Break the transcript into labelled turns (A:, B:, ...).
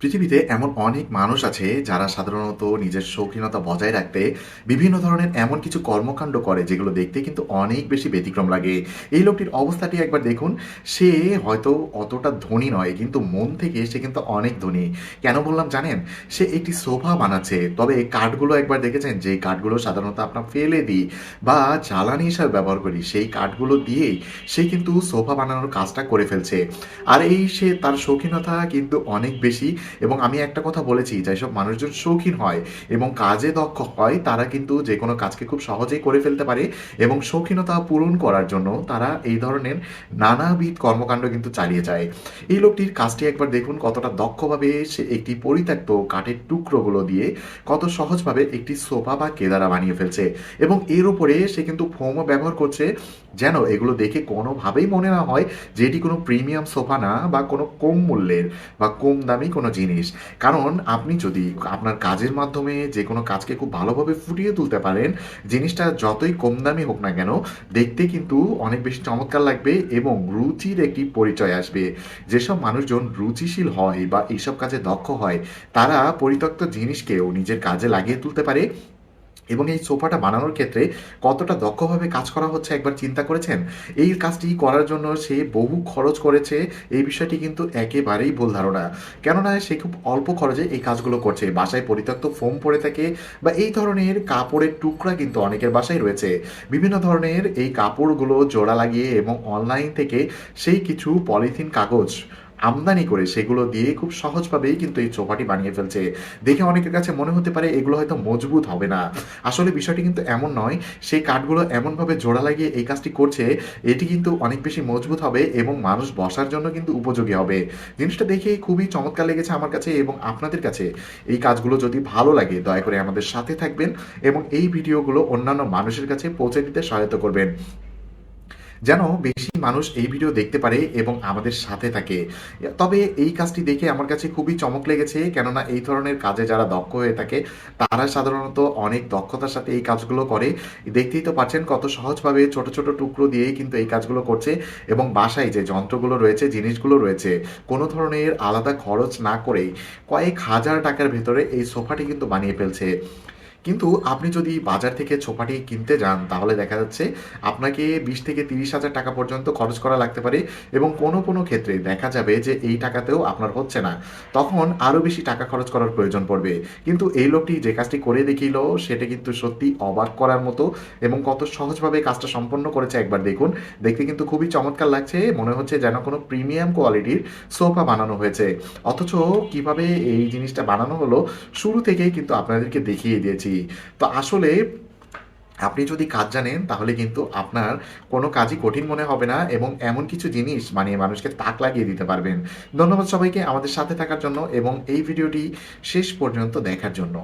A: পৃথিবীতে এমন অনেক মানুষ আছে যারা সাধারণত নিজের শৌখিনতা বজায় রাখতে বিভিন্ন ধরনের এমন কিছু কর্মকাণ্ড করে যেগুলো দেখতে কিন্তু অনেক বেশি ব্যতিক্রম লাগে। এই লোকটির অবস্থাটি একবার দেখুন। সে হয়তো অতটা ধনী নয় কিন্তু মন থেকে সে কিন্তু অনেক ধনী। কেন বললাম জানেন? সে একটি সোফা বানাচ্ছে, তবে এই কাঠগুলো একবার দেখেছেন যে কাঠগুলো সাধারণত আমরা ফেলে দিই বা জ্বালানি হিসাবে ব্যবহার করি, সেই কাঠগুলো দিয়েই সে কিন্তু সোফা বানানোর কাজটা করে ফেলছে। আর এই সে তার শৌখিনতা কিন্তু অনেক বেশি। এবং আমি একটা কথা বলেছি, যেসব মানুষজন শৌখিন হয় এবং কাজে দক্ষ হয় তারা কিন্তু যে কোনো কাজকে খুব সহজেই করে ফেলতে পারে। এবং শৌখিনতা পূরণ করার জন্য তারা এই ধরনের নানাবিধ কর্মকাণ্ড কিন্তু চালিয়ে যায়। এই লোকটির কাজটি একবার দেখুন, কতটা দক্ষভাবে সে একটি পরিত্যক্ত কাঠের টুকরোগুলো দিয়ে কত সহজভাবে একটি সোফা বা কেদারা বানিয়ে ফেলছে। এবং এর উপরে সে কিন্তু ফোমও ব্যবহার করছে, যেন এগুলো দেখে কোনোভাবেই মনে না হয় যে এটি কোনো প্রিমিয়াম সোফা না বা কোনো কম মূল্যের বা কম দামি কোনো জিনিস। কারণ আপনি যদি আপনার কাজের মাধ্যমে যে কোনো কাজকে খুব ভালোভাবে ফুটিয়ে তুলতে পারেন, জিনিসটা যতই কম দামি হোক না কেন, দেখতে কিন্তু অনেক বেশি চমৎকার লাগবে এবং রুচির একটি পরিচয় আসবে। যেসব মানুষজন রুচিশীল হয় বা এইসব কাজে দক্ষ হয়, তারা পরিত্যক্ত জিনিসকেও নিজের কাজে লাগিয়ে তুলতে পারে। এবং এই সোফাটা বানানোর ক্ষেত্রে কতটা দক্ষভাবে কাজ করা হচ্ছে একবার চিন্তা করেছেন? এই কাজটি করার জন্য সে বহু খরচ করেছে, এই বিষয়টি কিন্তু একেবারেই ভুল ধারণা। কেননা সে খুব অল্প খরচে এই কাজগুলো করছে। বাসায় পরিত্যক্ত ফোম পড়ে থাকে বা এই ধরনের কাপড়ের টুকরা কিন্তু অনেকের বাসায় রয়েছে। বিভিন্ন ধরনের এই কাপড়গুলো জোড়া লাগিয়ে এবং অনলাইন থেকে সেই কিছু পলিথিন কাগজ আমদানি করে সেগুলো দিয়ে খুব সহজভাবেই কিন্তু এই সোফাটি বানিয়ে ফেলছে। দেখে অনেকের কাছে মনে হতে পারে এগুলো হয়তো মজবুত হবে না। আসলে বিষয়টি কিন্তু এমন নয়। সেই কাঠগুলো এমনভাবে জোড়া লাগিয়ে এই কাজটি করছে, এটি কিন্তু অনেক বেশি মজবুত হবে এবং মানুষ বসার জন্য কিন্তু উপযোগী হবে। জিনিসটা দেখে খুবই চমৎকার লেগেছে আমার কাছে এবং আপনাদের কাছে। এই কাজগুলো যদি ভালো লাগে দয়া করে আমাদের সাথে থাকবেন এবং এই ভিডিওগুলো অন্যান্য মানুষের কাছে পৌঁছে দিতে সহায়তা করবেন, যেন বেশি মানুষ এই ভিডিও দেখতে পারে এবং আমাদের সাথে থাকে। তবে এই কাজটি দেখে আমার কাছে খুবই চমক লেগেছে, কেননা এই ধরনের কাজে যারা দক্ষ হয়ে থাকে তারা সাধারণত অনেক দক্ষতার সাথে এই কাজগুলো করে। দেখতেই তো পাচ্ছেন কত সহজভাবে ছোট ছোট টুকরো দিয়েই কিন্তু এই কাজগুলো করছে। এবং বাসায় যে যন্ত্রগুলো রয়েছে, জিনিসগুলো রয়েছে, কোনো ধরনের আলাদা খরচ না করেই কয়েক হাজার টাকার ভেতরে এই সোফাটি কিন্তু বানিয়ে ফেলছে। কিন্তু আপনি যদি বাজার থেকে সোফাটি কিনতে যান তাহলে দেখা যাচ্ছে আপনাকে 20 থেকে 30 হাজার টাকা পর্যন্ত খরচ করা লাগতে পারে। এবং কোনো কোনো ক্ষেত্রে দেখা যাবে যে এই টাকাতেও আপনার হচ্ছে না, তখন আরও বেশি টাকা খরচ করার প্রয়োজন পড়বে। কিন্তু এই লোকটি যে কাজটি করে দেখিল সেটা কিন্তু সত্যি অবাক করার মতো। এবং কত সহজভাবে কাজটা সম্পন্ন করেছে একবার দেখুন। দেখতে কিন্তু খুবই চমৎকার লাগছে, মনে হচ্ছে যেন কোনো প্রিমিয়াম কোয়ালিটির সোফা বানানো হয়েছে। অথচ কিভাবে এই জিনিসটা বানানো হলো শুরু থেকেই কিন্তু আপনাদেরকে দেখিয়ে দিয়েছি। তো আসলে আপনি যদি কাজ জানেন তাহলে কিন্তু আপনার কোনো কাজই কঠিন মনে হবে না এবং এমন কিছু জিনিস বানিয়ে মানুষকে তাক লাগিয়ে দিতে পারবেন। ধন্যবাদ সবাইকে আমাদের সাথে থাকার জন্য এবং এই ভিডিওটি শেষ পর্যন্ত দেখার জন্য।